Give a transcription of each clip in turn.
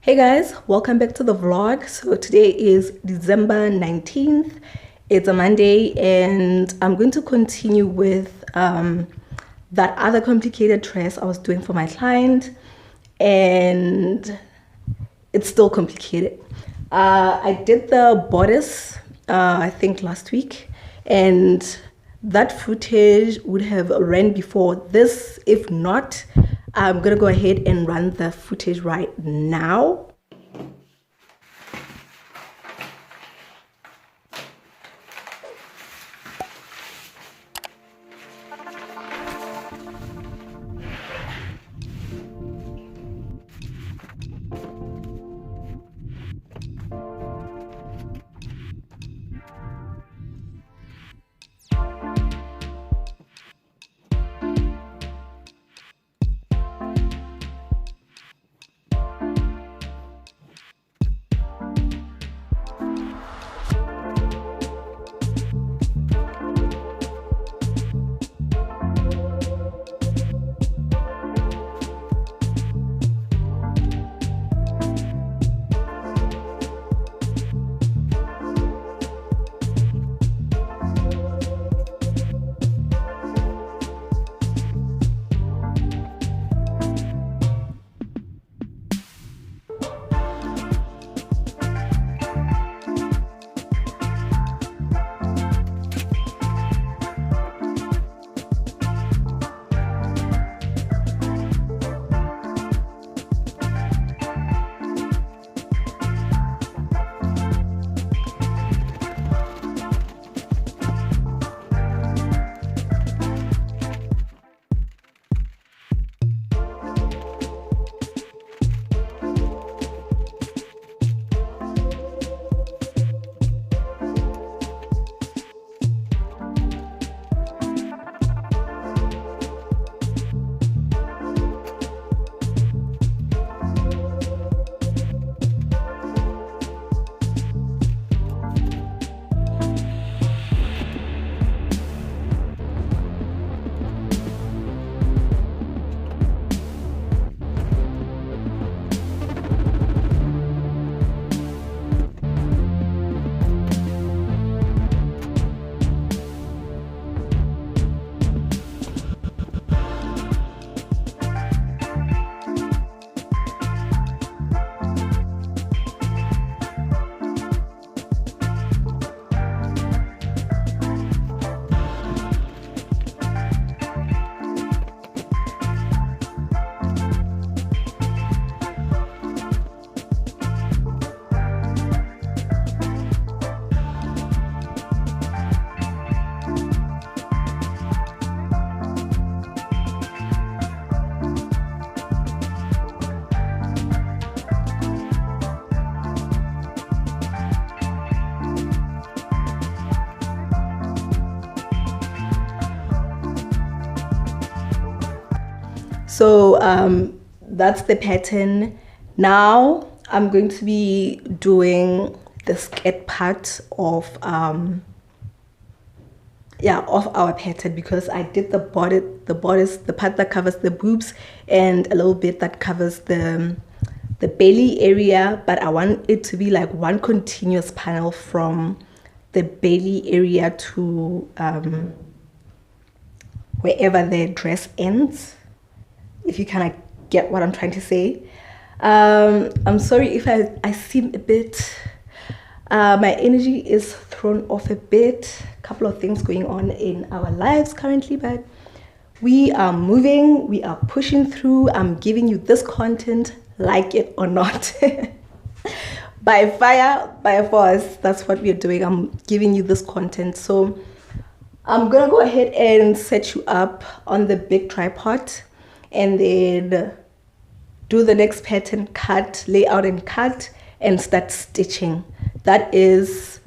Hey guys, welcome back to the vlog. So today is December 19th. It's a Monday and I'm going to continue with that other complicated dress I was doing for my client, and it's still complicated. I did the bodice I think last week, and that footage would have ran before this. If not, I'm gonna go ahead and run the footage right now. So that's the pattern. Now I'm going to be doing the skirt part of of our pattern, because I did the bodice, the part that covers the boobs, and a little bit that covers the belly area, but I want it to be like one continuous panel from the belly area to wherever the dress ends, if you kind of get what I'm trying to say. I'm sorry if I seem a bit, my energy is thrown off a bit. A couple of things going on in our lives currently, but we are moving, we are pushing through. I'm giving you this content, like it or not. By fire, by force, that's what we're doing. I'm giving you this content. So I'm gonna go ahead and set you up on the big tripod, and then do the next pattern, cut, lay out and cut, and start stitching. That is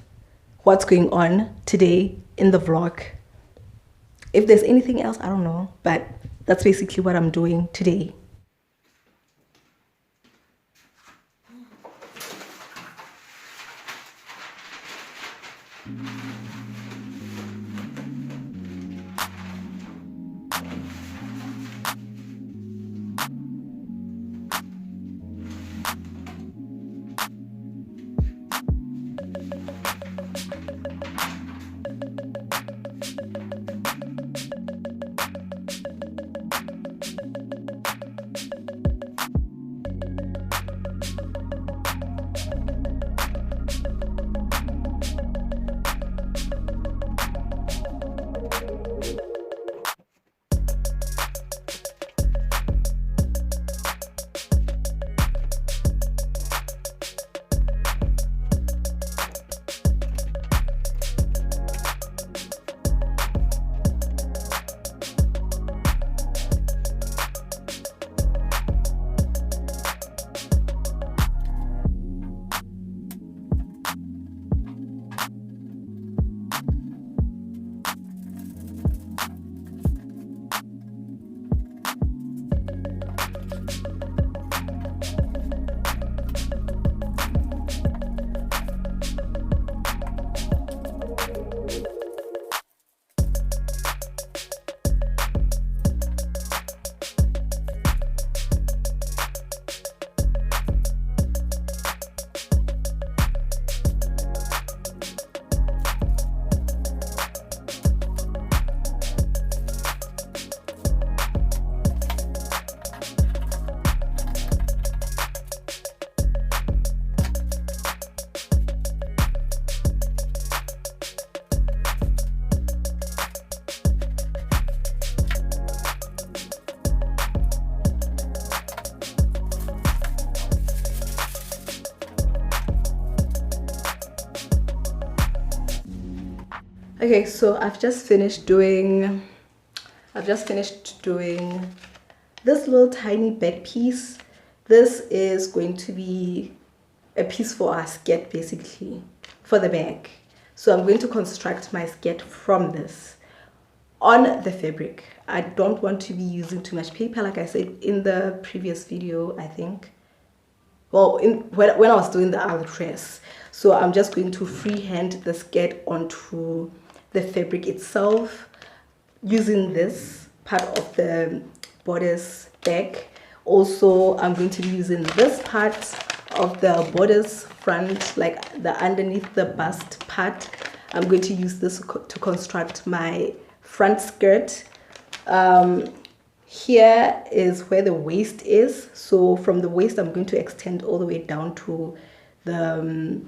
what's going on today in the vlog. If there's anything else, I don't know, but that's basically what I'm doing today. Okay, so I've just finished doing this little tiny back piece. This is going to be a piece for our skirt, basically, for the bag. So I'm going to construct my skirt from this on the fabric. I don't want to be using too much paper, like I said in the previous video, I think. Well, when I was doing the other dress. So I'm just going to freehand the skirt onto the fabric itself using this part of the bodice back. Also, I'm going to be using this part of the bodice front, like the underneath the bust part. I'm going to use this to construct my front skirt. Here is where the waist is. So from the waist, I'm going to extend all the way down to the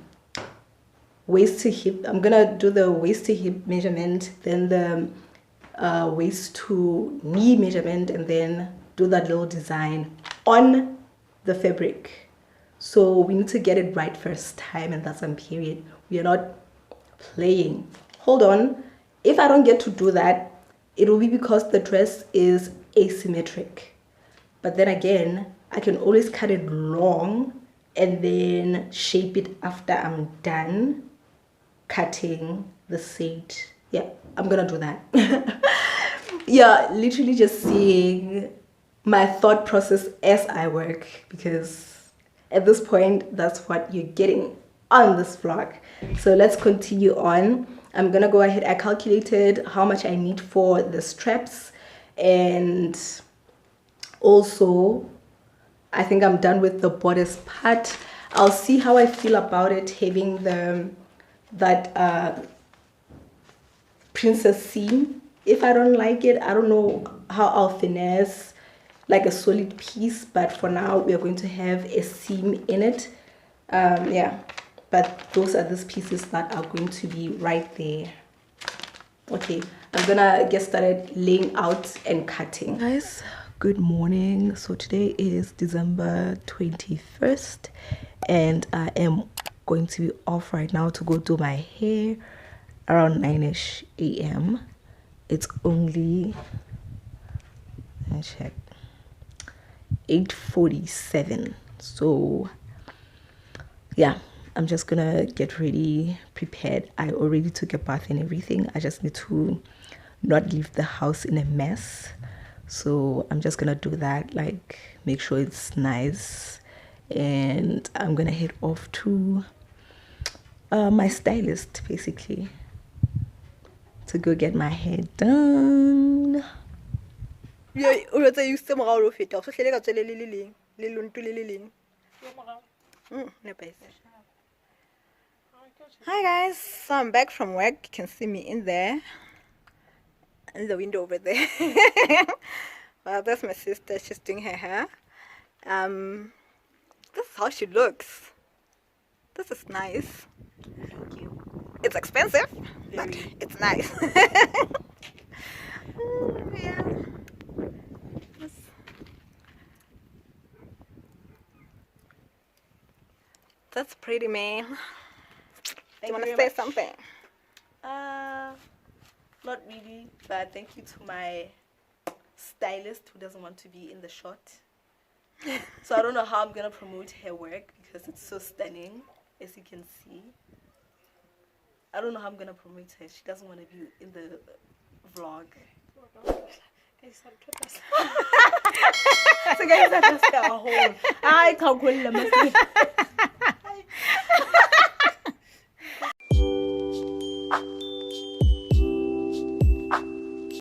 waist to hip. I'm gonna do the waist to hip measurement, then the waist to knee measurement, and then do that little design on the fabric. So we need to get it right first time, and that's on period. We are not playing. Hold on. If I don't get to do that, it will be because the dress is asymmetric. But then again, I can always cut it long and then shape it after I'm done cutting the seat. Yeah, I'm gonna do that. Yeah, literally just seeing my thought process as I work, because at this point that's what you're getting on this vlog. So let's continue on. I'm gonna go ahead. I calculated how much I need for the straps, and also I think I'm done with the bodice part. I'll see how I feel about it having that princess seam. If I don't like it, I don't know how I'll finesse like a solid piece, but for now we are going to have a seam in it. Yeah, but those are these pieces that are going to be right there. Okay, I'm gonna get started laying out and cutting. Guys, good morning. So today is December 21st and I am going to be off right now to go do my hair around 9ish a.m. It's only, let me check, 8:47. So yeah, I'm just gonna get ready, prepared. I already took a bath and everything. I just need to not leave the house in a mess. So I'm just gonna do that, like make sure it's nice, and I'm gonna head off to my stylist basically to go get my hair done. Hi guys, so I'm back from work. You can see me in there, in the window over there. Well, that's my sister. She's doing her hair. This is how she looks. This is nice. Thank you. It's expensive, but it's nice. Yeah. That's pretty, man. Do you want to say something? Not really, but thank you to my stylist who doesn't want to be in the shot. So I don't know how I'm gonna promote her work because it's so stunning, as you can see. I don't know how I'm gonna promote her. She doesn't want to be in the vlog. So guys, that's a whole. I can't call them.